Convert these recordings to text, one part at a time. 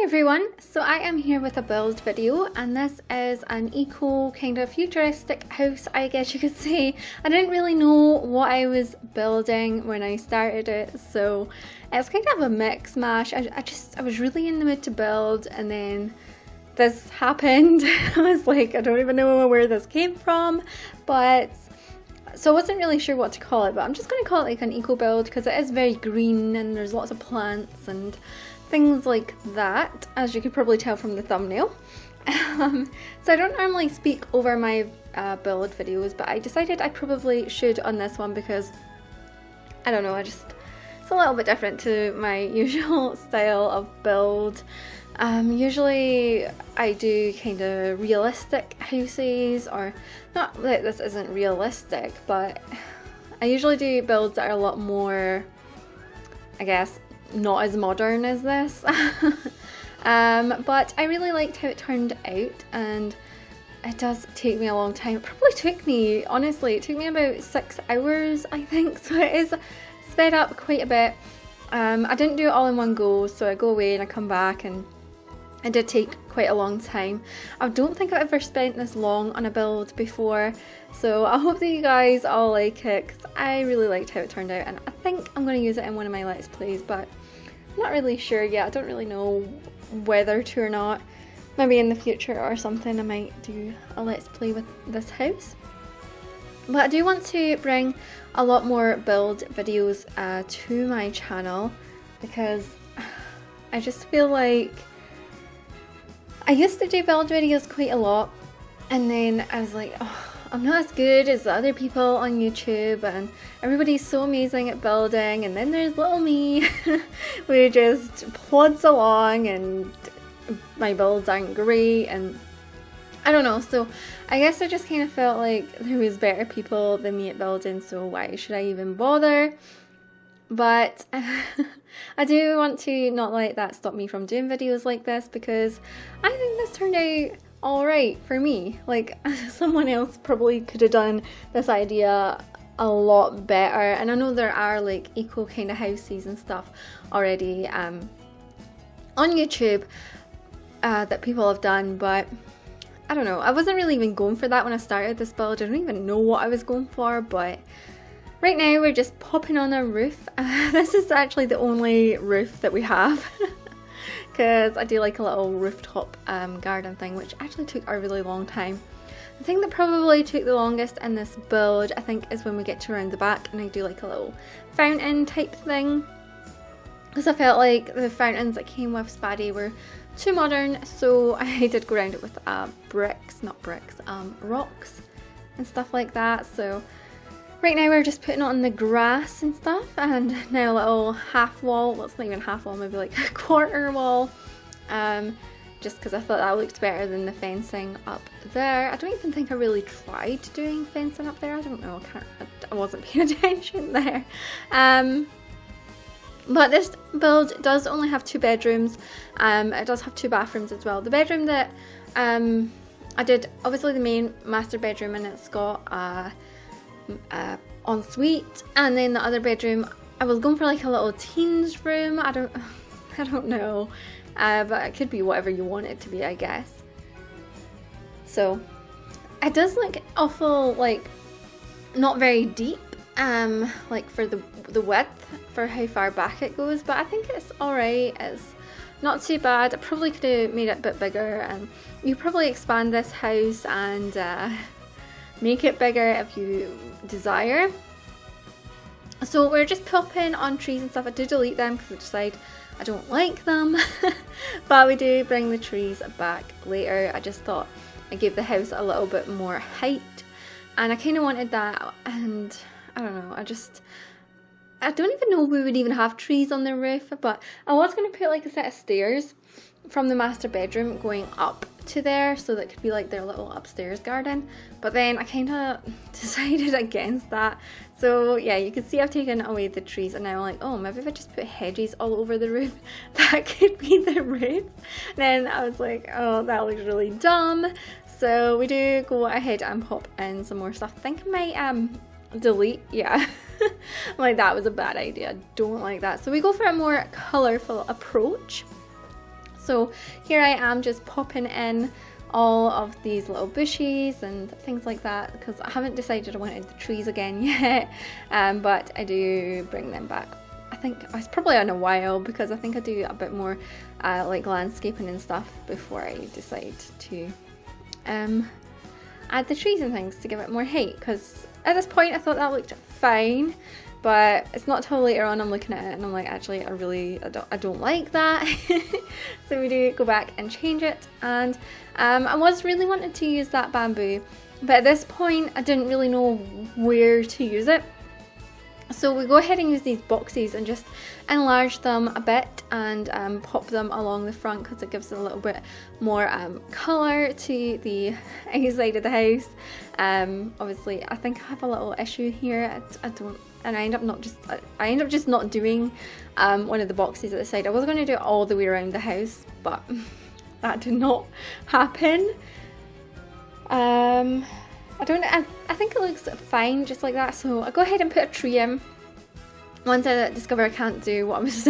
Hi everyone, so I am here with a build video, and this is an eco kind of futuristic house, I guess you could say. I didn't really know what I was building when I started it, so it's kind of a mix mash. I was really in the mood to build, and then this happened. I was like, I don't even know where this came from, but so I wasn't really sure what to call it, but I'm just going to call it like an eco build because it is very green and there's lots of plants and things like that, as you could probably tell from the thumbnail. So I don't normally speak over my build videos, but I decided I probably should on this one because, I don't know, it's a little bit different to my usual style of build. Usually I do kind of realistic houses, or not that this isn't realistic, but I usually do builds that are a lot more, I guess, not as modern as this. But I really liked how it turned out, and it does take me a long time. It probably took me, honestly, it took me about 6 hours, I think, so it is sped up quite a bit. I didn't do it all in one go, so I go away and I come back, and it did take quite a long time. I don't think I've ever spent this long on a build before, so I hope that you guys all like it because I really liked how it turned out, and I think I'm going to use it in one of my Let's Plays, but I'm not really sure yet. I don't really know whether to or not. Maybe in the future or something I might do a Let's Play with this house. But I do want to bring a lot more build videos to my channel because I just feel like I used to do build videos quite a lot, and then I was like, oh, I'm not as good as the other people on YouTube, and everybody's so amazing at building, and then there's little me who just plods along and my builds aren't great, and I don't know. So I guess I just kind of felt like there was better people than me at building, so why should I even bother? But I do want to not let that stop me from doing videos like this, because I think this turned out alright for me. Like, someone else probably could have done this idea a lot better, and I know there are like eco kind of houses and stuff already on YouTube that people have done, but I don't know, I wasn't really even going for that when I started this build. I don't even know what I was going for, but right now we're just popping on a roof. This is actually the only roof that we have because I do like a little rooftop garden thing, which actually took a really long time. The thing that probably took the longest in this build, I think, is when we get to around the back and I do like a little fountain type thing, because I felt like the fountains that came with Spaddy were too modern, so I did go around it with rocks and stuff like that. So right now we're just putting on the grass and stuff, and now a little half wall, well, it's not even half wall, maybe like a quarter wall, just because I thought that looked better than the fencing up there. I don't even think I really tried doing fencing up there. I don't know, I wasn't paying attention there. But this build does only have 2 bedrooms. It does have 2 bathrooms as well. The bedroom that I did, obviously the main master bedroom, and it's got a ensuite, and then the other bedroom I was going for like a little teens room. I don't know, but it could be whatever you want it to be, I guess. So it does look awful, like not very deep, like for the width for how far back it goes, but I think it's alright. It's not too bad. I probably could have made it a bit bigger, and you probably expand this house and make it bigger if you desire. So we're just popping on trees and stuff. I do delete them because I decide I don't like them, but we do bring the trees back later. I just thought I gave the house a little bit more height, and I kind of wanted that, and I don't know, I don't even know if we would even have trees on the roof, but I was going to put like a set of stairs from the master bedroom going up to there, so that could be like their little upstairs garden, but then I kind of decided against that. So yeah, you can see I've taken away the trees, and now I'm like, oh, maybe if I just put hedges all over the roof, that could be the roof. Then I was like, oh, that looks really dumb. So we do go ahead and pop in some more stuff. I think I might delete, yeah. Like, that was a bad idea. I don't like that. So we go for a more colourful approach. So here I am just popping in all of these little bushes and things like that, because I haven't decided I wanted the trees again yet, but I do bring them back. I think it's probably in a while, because I think I do a bit more like landscaping and stuff before I decide to add the trees and things to give it more height, because at this point I thought that looked fine, but it's not till later on I'm looking at it and I'm like, actually I don't like that. So we do go back and change it, and I was really wanting to use that bamboo, but at this point I didn't really know where to use it. So we go ahead and use these boxes and just enlarge them a bit and pop them along the front, because it gives it a little bit more colour to the inside of the house. Obviously I think I have a little issue here. I end up just not doing one of the boxes at the side. I was going to do it all the way around the house, but that did not happen. I think it looks fine just like that, so I go ahead and put a tree in once I discover I can't do what I was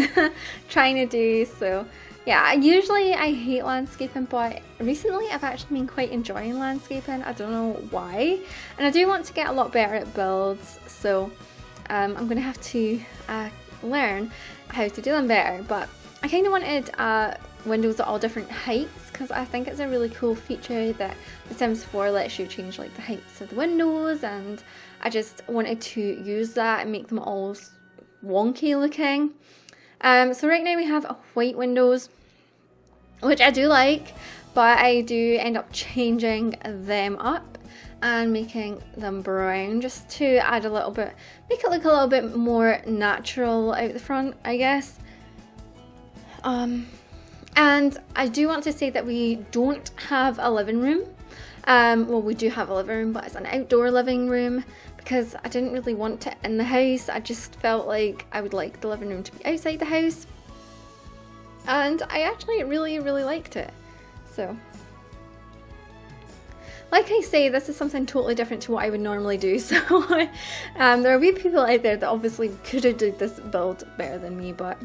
trying to do. So yeah, usually I hate landscaping, but recently I've actually been quite enjoying landscaping. I don't know why, and I do want to get a lot better at builds, so I'm going to have to learn how to do them better. But I kind of wanted windows at all different heights, because I think it's a really cool feature that The Sims 4 lets you change like the heights of the windows, and I just wanted to use that and make them all wonky looking. So right now we have white windows, which I do like, but I do end up changing them up and making them brown just to add a little bit, make it look a little bit more natural out the front, I guess. And I do want to say that we don't have a living room. Well, we do have a living room, but it's an outdoor living room, because I didn't really want it in the house. I just felt like I would like the living room to be outside the house, and I actually really liked it. So like I say, this is something totally different to what I would normally do, so there will be people out there that obviously could have done this build better than me, but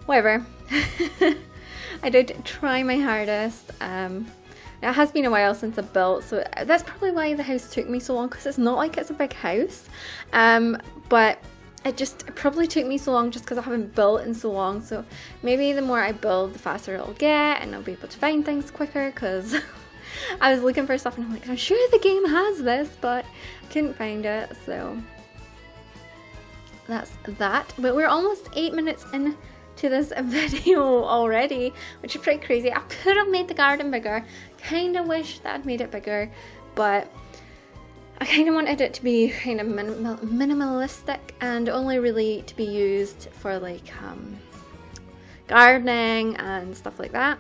whatever. I did try my hardest. It has been a while since I built, so that's probably why the house took me so long, because it's not like it's a big house, but it probably took me so long just because I haven't built in so long. So maybe the more I build, the faster it'll get, and I'll be able to find things quicker, because I was looking for stuff and I'm like, I'm sure the game has this, but I couldn't find it. So that's that. But we're almost 8 minutes in to this video already, which is pretty crazy. I could have made the garden bigger. Kind of wish that I'd made it bigger, but I kind of wanted it to be kind of minimalistic and only really to be used for like gardening and stuff like that.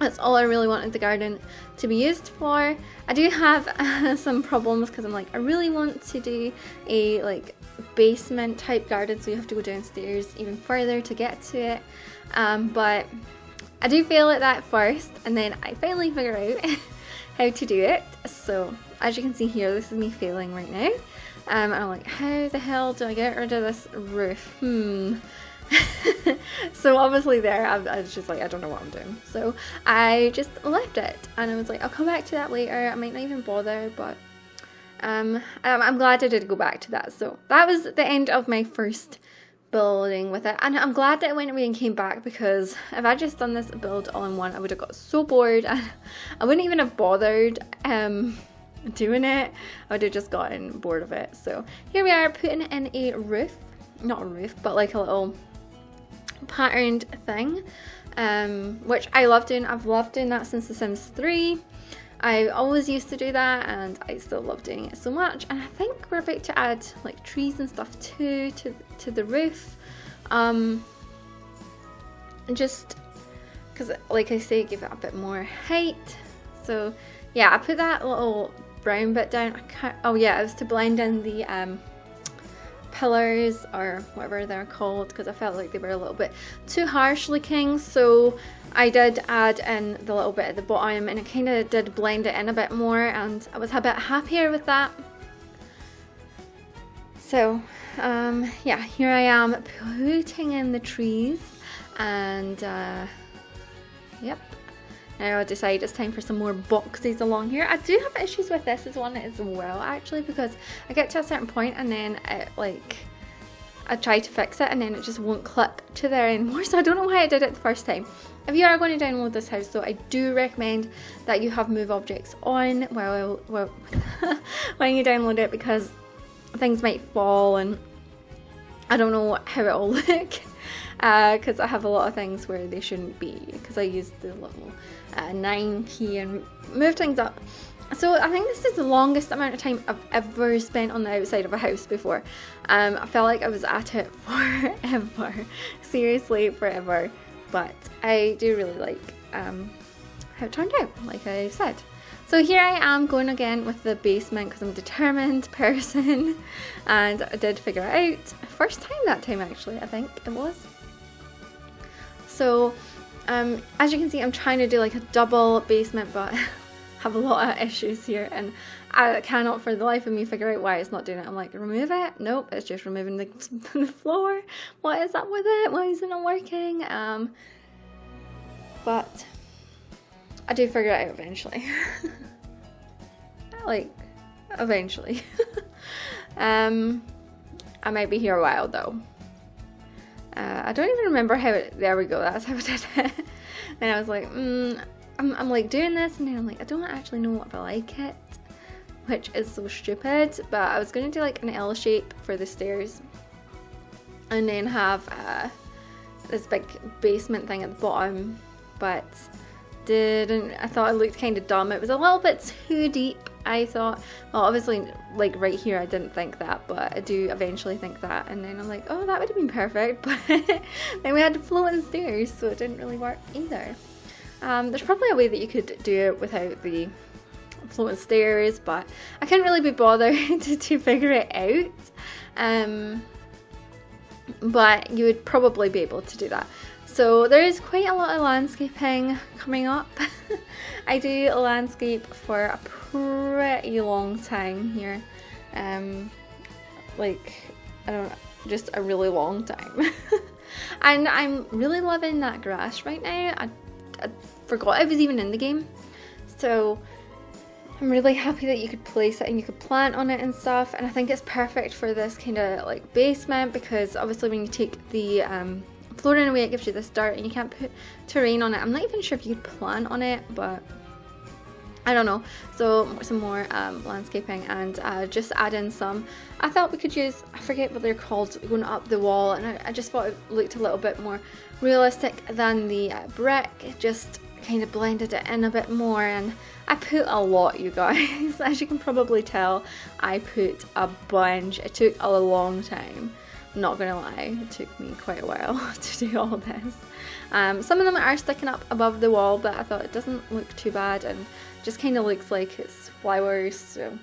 That's all I really wanted the garden to be used for. I do have some problems, because I'm like, I really want to do a like basement type garden, so you have to go downstairs even further to get to it, but I do fail at that first, and then I finally figure out how to do it. So as you can see here, this is me failing right now, and I'm like, how the hell do I get rid of this roof? So obviously there I was just like, I don't know what I'm doing, so I just left it, and I was like, I'll come back to that later. I might not even bother, but I'm glad I did go back to that. So that was the end of my first building with it, and I'm glad that I went away and came back, because if I just done this build all in one, I would have got so bored and I wouldn't even have bothered doing it. I would have just gotten bored of it. So here we are putting in a roof, not a roof, but like a little patterned thing, which I love doing. I've loved doing that since The Sims 3. I always used to do that, and I still love doing it so much. And I think we're about to add like trees and stuff too to the roof, just because, like I say, give it a bit more height. So yeah, I put that little brown bit down. Oh yeah, it was to blend in the pillars or whatever they're called, because I felt like they were a little bit too harsh looking. So I did add in the little bit at the bottom, and it kind of did blend it in a bit more, and I was a bit happier with that. So yeah, here I am putting in the trees, and Yep. Now I decide it's time for some more boxes along here. I do have issues with this one as well, actually, because I get to a certain point and then it, like, I try to fix it and then it just won't clip to there anymore. So I don't know why I did it the first time. If you are going to download this house though, I do recommend that you have move objects on while when you download it, because things might fall and I don't know how it'll look, because I have a lot of things where they shouldn't be, because I used the little 9 key and moved things up. So I think this is the longest amount of time I've ever spent on the outside of a house before. I felt like I was at it forever, seriously forever, but I do really like how it turned out, like I said. So here I am going again with the basement because I'm a determined person, and I did figure it out. First time that time actually, I think it was. So as you can see, I'm trying to do like a double basement, but have a lot of issues here and I cannot for the life of me figure out why it's not doing it. I'm like, remove it? Nope, it's just removing the floor. What is up with it? Why is it not working? But I do figure it out eventually. Like, eventually. I might be here a while though. I don't even remember how it, there we go, that's how I did it. And I was like, I'm like doing this, and then I'm like, I don't actually know if I like it, which is so stupid. But I was going to do like an L shape for the stairs and then have this big basement thing at the bottom, but I thought it looked kind of dumb. It was a little bit too deep, I thought. Well, obviously like right here I didn't think that, but I do eventually think that, and then I'm like, oh, that would have been perfect, but then we had to floating stairs, so it didn't really work either. There's probably a way that you could do it without the floating stairs, but I couldn't really be bothered to figure it out. But you would probably be able to do that. So there is quite a lot of landscaping coming up. I do landscape for a pretty long time here. Like, I don't know, just a really long time. And I'm really loving that grass right now. I forgot I was even in the game. So I'm really happy that you could place it and you could plant on it and stuff. And I think it's perfect for this kind of like basement, because obviously when you take the flooring away, it gives you this dirt and you can't put terrain on it. I'm not even sure if you could plant on it, but I don't know. So some more landscaping, and just add in some, I thought we could use, I forget what they're called, going up the wall, and I just thought it looked a little bit more realistic than the brick. It just kind of blended it in a bit more, and I put a lot, you guys. As you can probably tell, I put a bunch. It took a long time. I'm not gonna lie, it took me quite a while to do all this. Some of them are sticking up above the wall, but I thought it doesn't look too bad and just kind of looks like it's flowers, so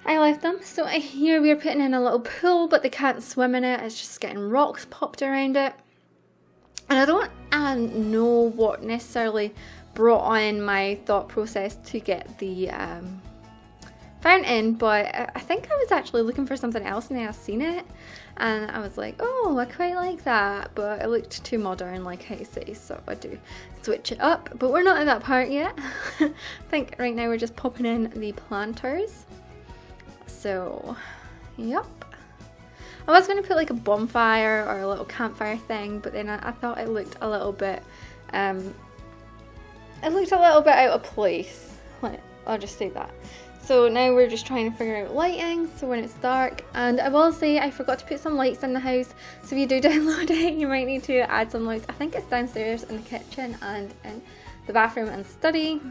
I left them. So here we're putting in a little pool, but they can't swim in it. It's just getting rocks popped around it. And I don't know what necessarily brought on my thought process to get the fountain, but I think I was actually looking for something else and then I seen it and I was like, oh, I quite like that, but it looked too modern, like I say, so I do switch it up. But we're not at that part yet. I think right now we're just popping in the planters. So yep, I was going to put like a bonfire or a little campfire thing, but then I thought it looked a little bit out of place. I'll just say that. So now we're just trying to figure out lighting, so when it's dark. And I will say I forgot to put some lights in the house, so if you do download it, you might need to add some lights. I think it's downstairs in the kitchen and in the bathroom and study.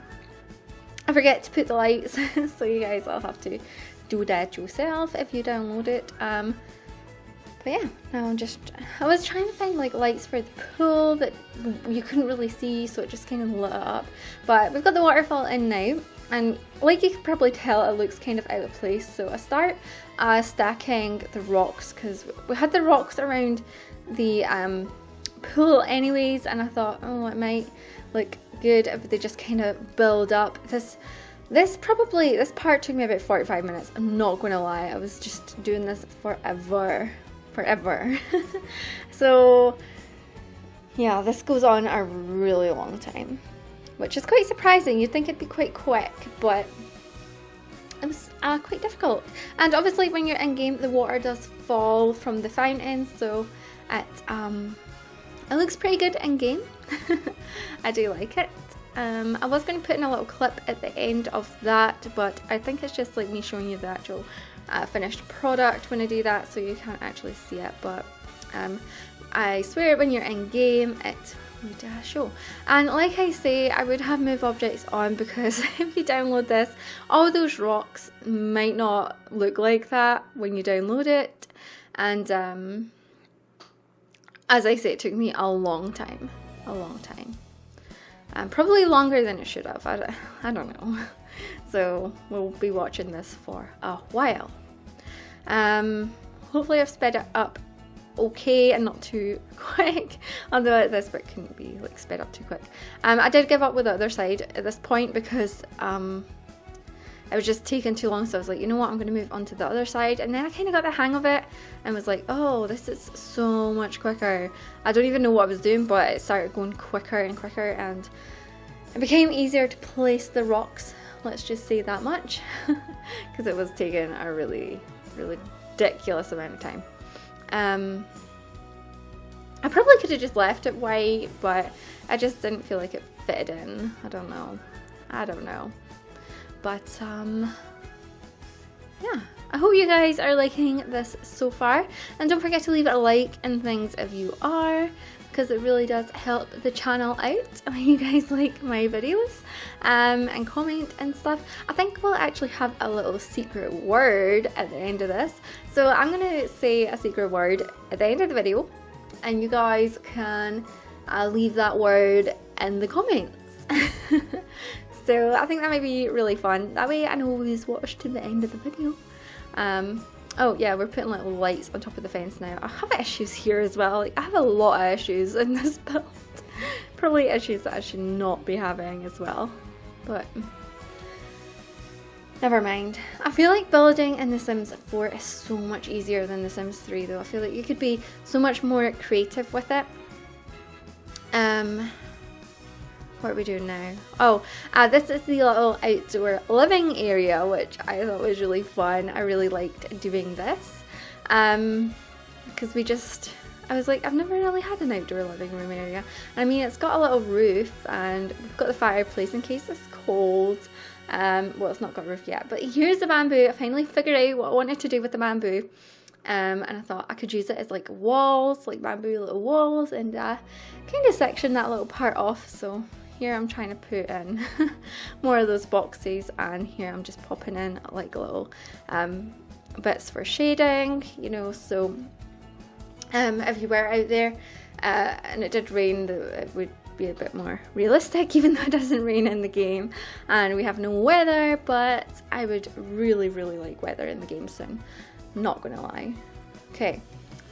I forget to put the lights, so you guys will have to do that yourself if you download it. But yeah, now I was trying to find like lights for the pool that you couldn't really see, so it just kind of lit up. But we've got the waterfall in now, and like you can probably tell, it looks kind of out of place. So I start stacking the rocks, because we had the rocks around the pool anyways, and I thought, oh, it might look good if they just kind of build up. This part took me about 45 minutes. I'm not going to lie, I was just doing this forever. So Yeah, this goes on a really long time, which is quite surprising. You'd think it'd be quite quick, but it was quite difficult. And obviously when you're in game, the water does fall from the fountain, so it looks pretty good in game. I do like it. I was going to put in a little clip at the end of that, but I think it's just like me showing you the actual finished product when I do that, so you can't actually see it. But I swear when you're in game, it would show. And like I say, I would have move objects on, because if you download this, all those rocks might not look like that when you download it. And as I say, it took me a long time. Probably longer than it should have. I don't know. So we'll be watching this for a while. Hopefully I've sped it up okay and not too quick, although this bit couldn't be like sped up too quick. I did give up with the other side at this point, because it was just taking too long, so I was like, you know what, I'm going to move on to the other side. And then I kind of got the hang of it and was like, oh, this is so much quicker. I don't even know what I was doing, but it started going quicker and quicker, and it became easier to place the rocks, let's just say that much, because it was taking a really ridiculous amount of time. I probably could have just left it white, but I just didn't feel like it fitted in. I don't know. But yeah, I hope you guys are liking this so far, and don't forget to leave it a like and things if you are, because it really does help the channel out when you guys like my videos, and comment and stuff. I think we'll actually have a little secret word at the end of this, so I'm gonna say a secret word at the end of the video, and you guys can leave that word in the comments. So I think that might be really fun. That way I know who's watched to the end of the video. Oh yeah, we're putting little lights on top of the fence now. I have issues here as well. Like, I have a lot of issues in this build. Probably issues that I should not be having as well. But never mind. I feel like building in The Sims 4 is so much easier than The Sims 3 though. I feel like you could be so much more creative with it. What are we doing now? Oh, this is the little outdoor living area, which I thought was really fun. I really liked doing this, because I was like, I've never really had an outdoor living room area. I mean, it's got a little roof, and we've got the fireplace in case it's cold. Well, it's not got a roof yet, but here's the bamboo. I finally figured out what I wanted to do with the bamboo. And I thought I could use it as like walls, like bamboo little walls, and kind of section that little part off. So here I'm trying to put in more of those boxes, and here I'm just popping in like little bits for shading, you know. So if you were out there and it did rain, it would be a bit more realistic, even though it doesn't rain in the game and we have no weather. But I would really like weather in the game soon, not gonna lie. Okay,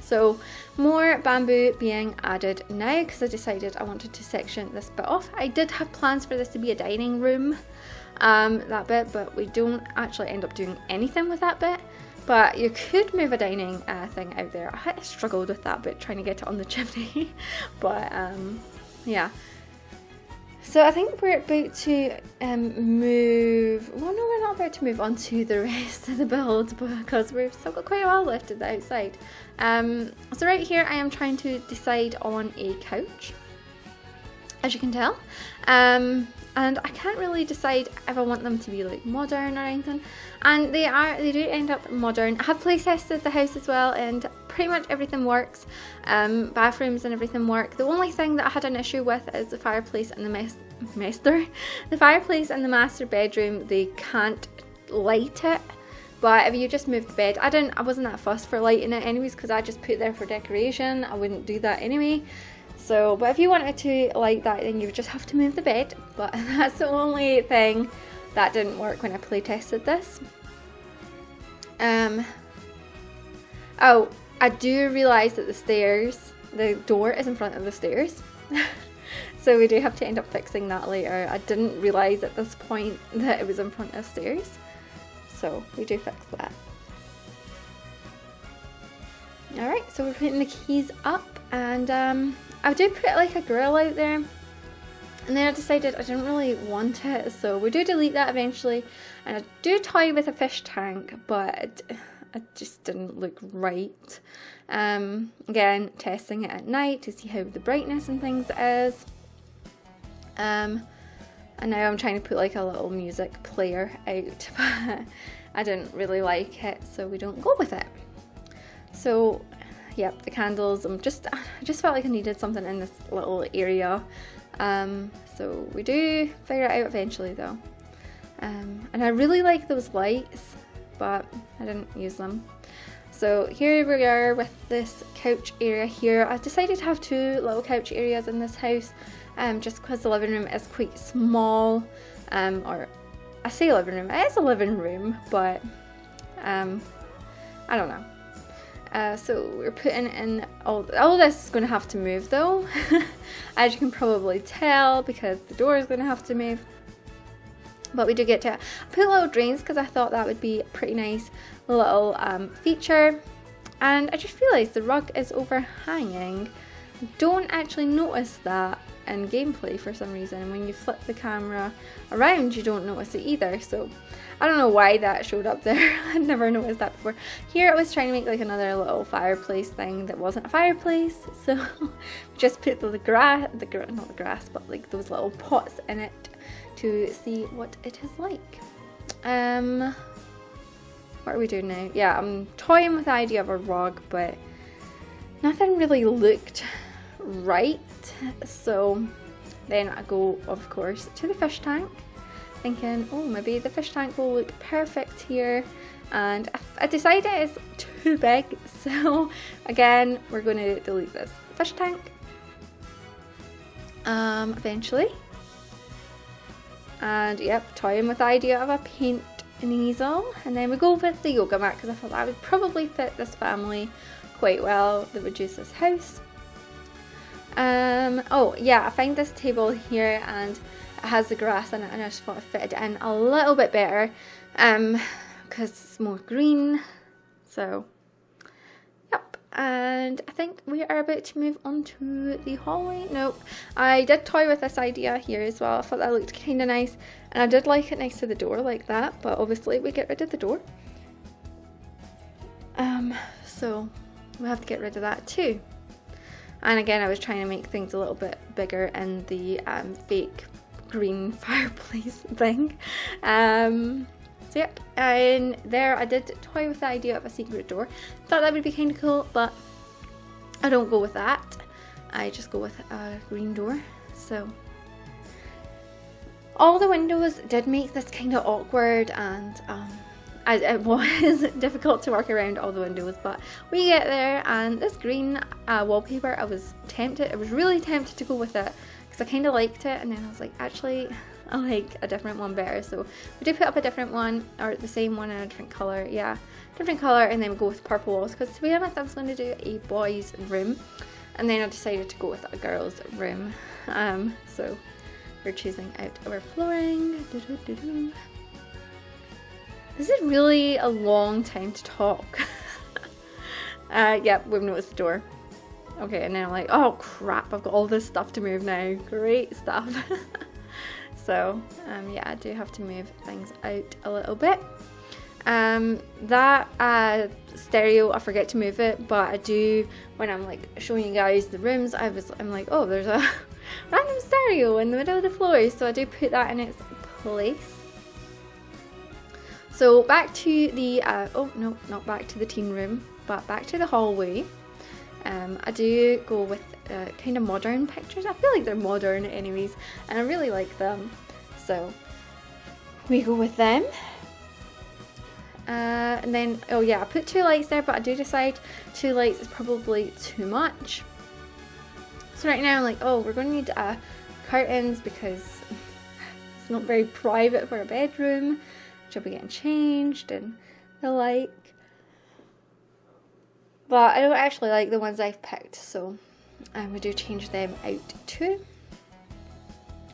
so more bamboo being added now, because I decided I wanted to section this bit off. I did have plans for this to be a dining room, that bit, but we don't actually end up doing anything with that bit. But you could move a dining thing out there. I struggled with that bit, trying to get it on the chimney. But yeah. So I think we're about to move, well no, we're not about to move on to the rest of the build, because we've still got quite a while left at the outside. So right here I am trying to decide on a couch, as you can tell. And I can't really decide if I want them to be like modern or anything. And they do end up modern. I have play tested the house as well, and pretty much everything works. Bathrooms and everything work. The only thing that I had an issue with is the fireplace and the fireplace and the master bedroom. They can't light it. But if you just move the bed, I wasn't that fussed for lighting it anyways, because I just put it there for decoration. I wouldn't do that anyway. So, but if you wanted to like that, then you would just have to move the bed. But that's the only thing that didn't work when I play tested this. Oh, I do realise that the door is in front of the stairs. So we do have to end up fixing that later. I didn't realise at this point that it was in front of stairs. So we do fix that. Alright, so we're putting the keys up, and I did put like a grill out there, and then I decided I didn't really want it, so we do delete that eventually. And I do toy with a fish tank, but it just didn't look right. Again, testing it at night to see how the brightness and things is. And now I'm trying to put like a little music player out, but I didn't really like it, so we don't go with it. So yep, the candles, I just felt like I needed something in this little area. So we do figure it out eventually though. And I really like those lights, but I didn't use them. So here we are with this couch area here. I decided to have two little couch areas in this house, just because the living room is quite small. Or I say living room, it is a living room, but I don't know. So we're putting in all this is going to have to move though, as you can probably tell, because the door is going to have to move. But we do get to put little drains because I thought that would be a pretty nice little feature. And I just realised the rug is overhanging. Don't actually notice that in gameplay for some reason, and when you flip the camera around you don't notice it either. So I don't know why that showed up there. I'd never noticed that before. Here I was trying to make like another little fireplace thing that wasn't a fireplace, so just put not the grass, but like those little pots in it to see what it is like. What are we doing now? Yeah, I'm toying with the idea of a rug, but nothing really looked right. So then I go, of course, to the fish tank, thinking, oh, maybe the fish tank will look perfect here. And I decided it's too big, so again, we're going to delete this fish tank eventually. And yep, toying with the idea of a paint easel, and then we go with the yoga mat because I thought that would probably fit this family quite well that would use this house. Oh yeah, I found this table here and it has the grass in it, and I just thought I fitted it in a little bit better because it's more green. So yep, and I think we are about to move on to the hallway. Nope, I did toy with this idea here as well. I thought that looked kind of nice, and I did like it next to the door like that, but obviously we get rid of the door. So we have to get rid of that too. And again, I was trying to make things a little bit bigger in the fake green fireplace thing. So yep, and there I did toy with the idea of a secret door. Thought that would be kind of cool, but I don't go with that. I just go with a green door. So all the windows did make this kind of awkward, and it was difficult to work around all the windows, but we get there. And this green wallpaper, I was really tempted to go with it because I kind of liked it, and then I was like, actually I like a different one better. So we did put up a different one, or the same one in a different colour, yeah, different colour, and then we go with purple walls because to be honest I was going to do a boys room, and then I decided to go with a girls room. So we're choosing out our flooring. This is really a long time to talk. Yep, we've noticed the door. Okay, and then I'm like, oh crap, I've got all this stuff to move now. Great stuff. So, yeah, I do have to move things out a little bit. That stereo, I forget to move it, but I do when I'm like showing you guys the rooms. I'm like, oh, there's a random stereo in the middle of the floor, so I do put that in its place. So back to the oh no, not back to the teen room, but back to the hallway. I do go with kind of modern pictures. I feel like they're modern anyways, and I really like them, so we go with them. And then, oh yeah, I put 2 lights there, but I do decide 2 lights is probably too much. So right now I'm like, oh, we're going to need curtains because it's not very private for a bedroom. She'll be getting changed and the like. But I don't actually like the ones I've picked, so we do change them out too.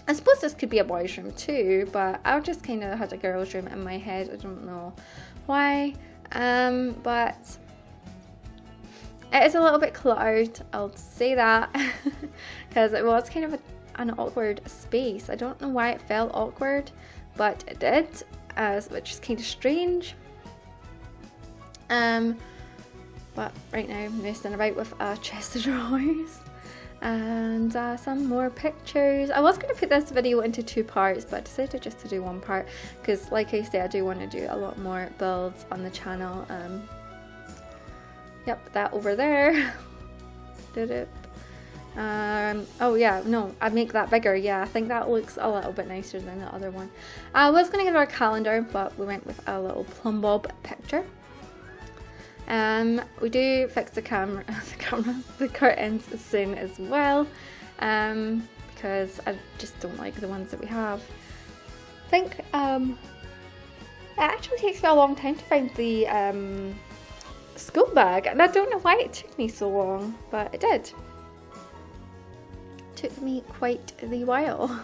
I suppose this could be a boys' room too, but I just kind of had a girls' room in my head. I don't know why, but It is a little bit cluttered, I'll say that, because it was kind of an awkward space. I don't know why it felt awkward, but it did, which is kind of strange. But right now I'm messing about with a chest of drawers and some more pictures. I was going to put this video into 2 parts, but I decided just to do 1 part because, like I said, I do want to do a lot more builds on the channel. Yep, that over there. Did it? Oh yeah, no, I'd make that bigger. Yeah, I think that looks a little bit nicer than the other one. I was going to give our calendar, but we went with a little plumb bob picture. We do fix the curtains soon as well, because I just don't like the ones that we have. I think it actually takes me a long time to find the school bag, and I don't know why it took me so long, but it did. Took me quite the while.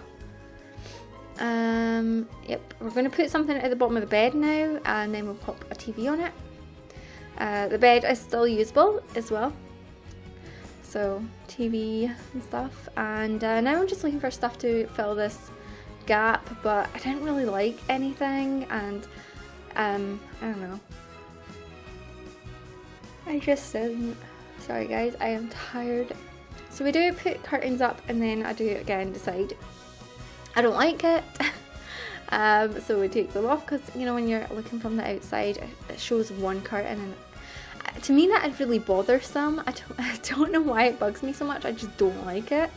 Yep, we're going to put something at the bottom of the bed now, and then we'll pop a TV on it. The bed is still usable as well, so TV and stuff, and now I'm just looking for stuff to fill this gap, but I didn't really like anything, and I don't know, I just didn't. Sorry guys, I am tired. So we do put curtains up, and then I do again decide I don't like it. So we take them off, because you know, when you're looking from the outside it shows one curtain, and to me that is really bothersome. I don't know why it bugs me so much, I just don't like it.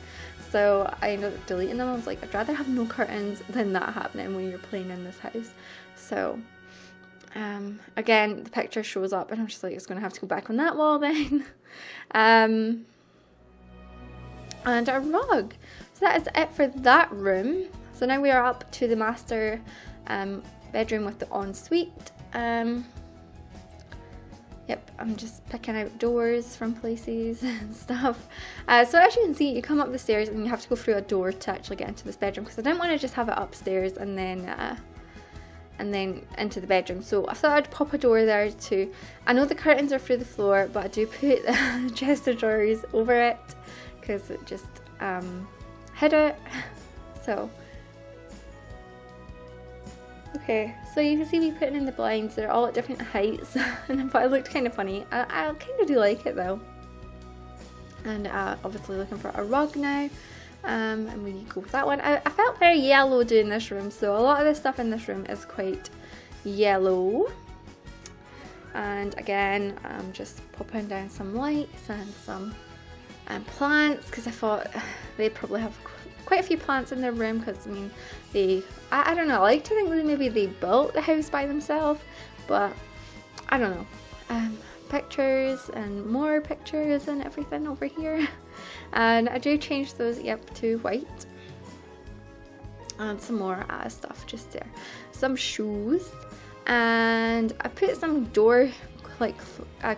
So I ended up deleting them. I was like, I'd rather have no curtains than that happening when you're playing in this house. So again, the picture shows up, and I'm just like, it's gonna have to go back on that wall then. And a rug. So that is it for that room. So now we are up to the master bedroom with the ensuite. Yep, I'm just picking out doors from places and stuff. So as you can see, you come up the stairs and you have to go through a door to actually get into this bedroom, because I didn't want to just have it upstairs and then into the bedroom. So I thought I'd pop a door there too. I know the curtains are through the floor, but I do put the chest of drawers over it because it just hid it. So okay, so you can see me putting in the blinds. They're all at different heights, and but it looked kind of funny. I kind of do like it though. And obviously looking for a rug now, and we go with that one. I felt very yellow doing this room, so a lot of the stuff in this room is quite yellow. And again, I'm just popping down some lights and some plants, because I thought they probably have quite a few plants in their room, because I mean, I don't know, I like to think that maybe they built the house by themselves, but I don't know. Pictures and more pictures and everything over here, and I do change those, yep, to white, and some more stuff just there, some shoes, and I put some door like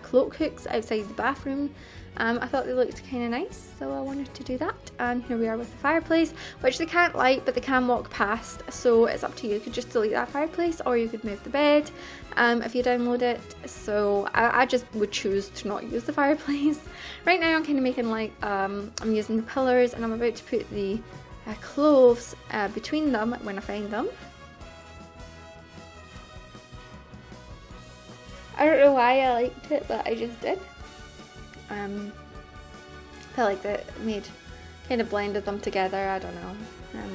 cloak hooks outside the bathroom. I thought they looked kind of nice, so I wanted to do that. And here we are with the fireplace, which they can't light, but they can walk past, so it's up to you. You could just delete that fireplace, or you could move the bed if you download it. So I just would choose to not use the fireplace. Right now I'm kind of making like, I'm using the pillars, and I'm about to put the clothes between them when I find them. I don't know why I liked it, but I just did. Felt like that kind of blended them together, I don't know,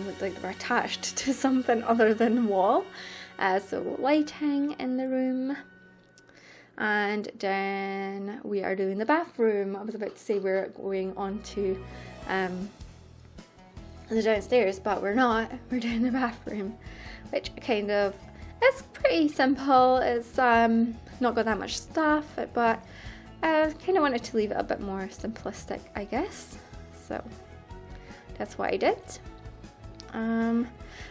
looked like they were attached to something other than the wall. So lighting in the room, and then we are doing the bathroom. I was about to say we're going on to the downstairs, but we're not. We're doing the bathroom, which kind of is pretty simple. It's not got that much stuff, but I kind of wanted to leave it a bit more simplistic, I guess, so that's what I did.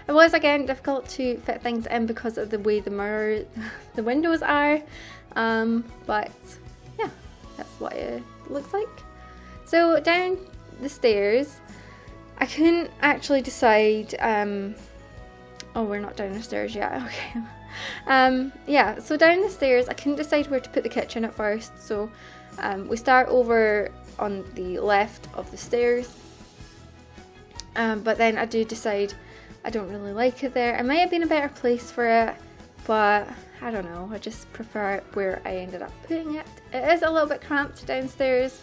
It was again difficult to fit things in because of the way the windows are, but yeah, that's what it looks like. So down the stairs, I couldn't actually decide. Oh, we're not down the stairs yet. Okay. Yeah, so down the stairs I couldn't decide where to put the kitchen at first, so We start over on the left of the stairs, but then I do decide I don't really like it there. It might have been a better place for it, but I don't know, I just prefer it where I ended up putting it. It is a little bit cramped downstairs,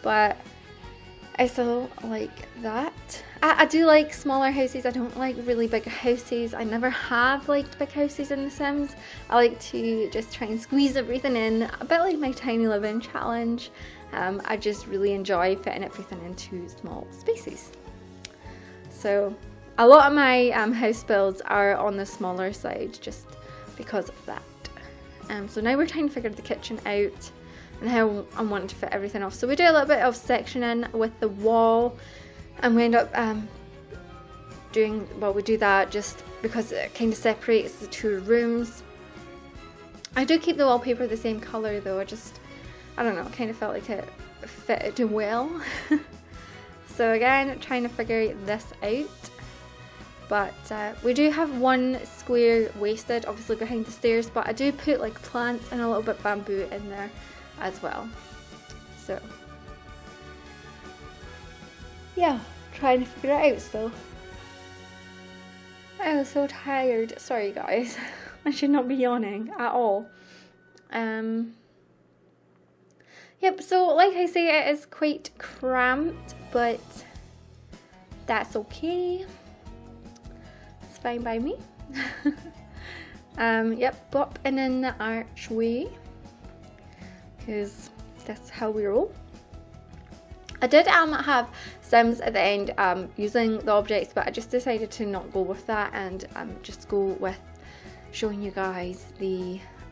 but I still like that. I do like smaller houses. I don't like really big houses. I never have liked big houses in The Sims. I like to just try and squeeze everything in, a bit like my tiny living challenge. I just really enjoy fitting everything into small spaces. So a lot of my house builds are on the smaller side just because of that. So now we're trying to figure the kitchen out and how I'm wanting to fit everything off. So we do a little bit of sectioning with the wall, and we end up we do that just because it kind of separates the two rooms. I do keep the wallpaper the same colour though. I don't know, kind of felt like it fitted well. So again, trying to figure this out. But we do have one square wasted, obviously behind the stairs, but I do put like plants and a little bit of bamboo in there as well. So yeah, trying to figure it out still. I was so tired. Sorry guys, I should not be yawning at all. Yep, so like I say, it is quite cramped, but that's okay. It's fine by me. Yep, bop in the archway, because that's how we roll. I did have Sims at the end using the objects, but I just decided to not go with that and just go with showing you guys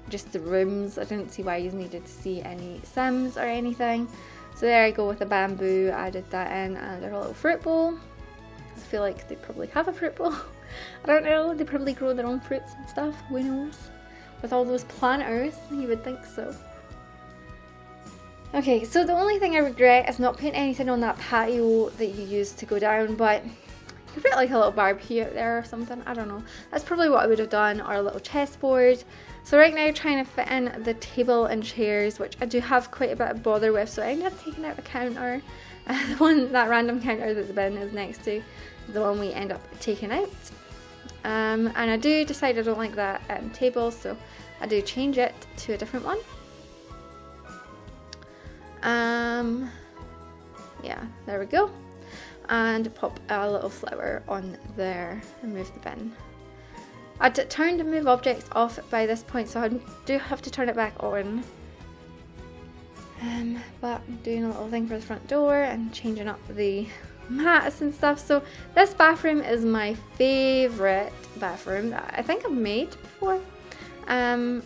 just the rooms. I didn't see why you needed to see any Sims or anything. So there I go with the bamboo, added that in, and a little fruit bowl. I feel like they probably have a fruit bowl. I don't know, they probably grow their own fruits and stuff, who knows? With all those planters, you would think so. Okay, so the only thing I regret is not putting anything on that patio that you used to go down, but you could put like a little barbecue out there or something, I don't know. That's probably what I would have done, or a little chessboard. So right now trying to fit in the table and chairs, which I do have quite a bit of bother with, so I ended up taking out a counter. That random counter that the bin is next to is the one we end up taking out. And I do decide I don't like that table, so I do change it to a different one. Yeah, there we go. And pop a little flower on there and move the bin. I turned the move objects off by this point, so I do have to turn it back on. But I'm doing a little thing for the front door and changing up the mats and stuff. So this bathroom is my favourite bathroom that I think I've made before. And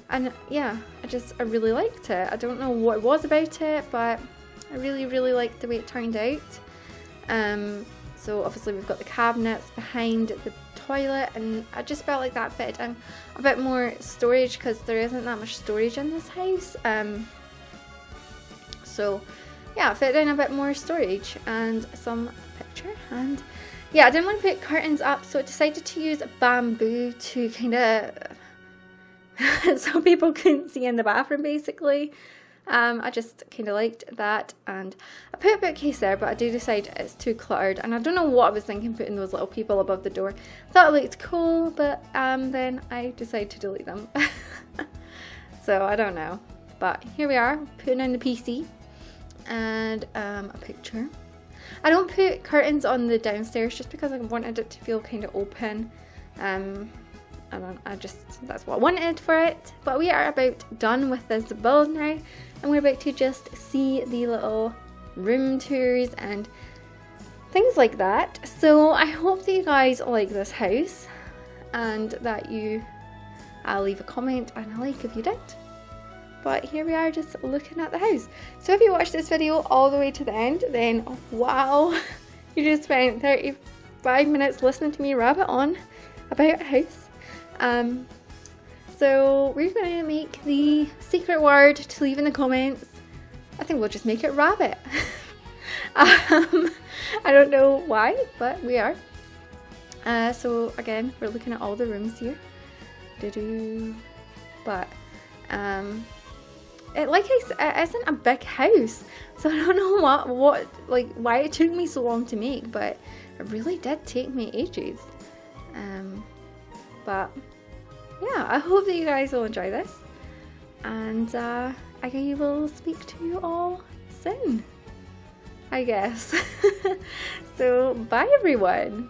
yeah, I really liked it. I don't know what it was about it, but I really liked the way it turned out. So obviously we've got the cabinets behind the toilet, and I just felt like that fitted in a bit more storage because there isn't that much storage in this house. So yeah, fit in a bit more storage and some picture. And yeah, I didn't want to put curtains up, so I decided to use bamboo to kind of so people couldn't see in the bathroom basically. I just kind of liked that, and I put a bookcase there, but I do decide it's too cluttered, and I don't know what I was thinking putting those little people above the door. Thought it looked cool, but then I decided to delete them. So I don't know, but here we are, putting in the PC and a picture. I don't put curtains on the downstairs just because I wanted it to feel kind of open. That's what I wanted for it. But we are about done with this build now, and we're about to just see the little room tours and things like that. So I hope that you guys like this house, and that I'll leave a comment and a like if you did. But here we are just looking at the house. So if you watched this video all the way to the end, then wow, you just spent 35 minutes listening to me rabbit on about a house. So we're going to make the secret word to leave in the comments. I think we'll just make it rabbit. I don't know why, but we are. So again, we're looking at all the rooms here. But it isn't a big house, so I don't know what like why it took me so long to make, but it really did take me ages. But yeah, I hope that you guys will enjoy this, and I will speak to you all soon, I guess. So bye everyone.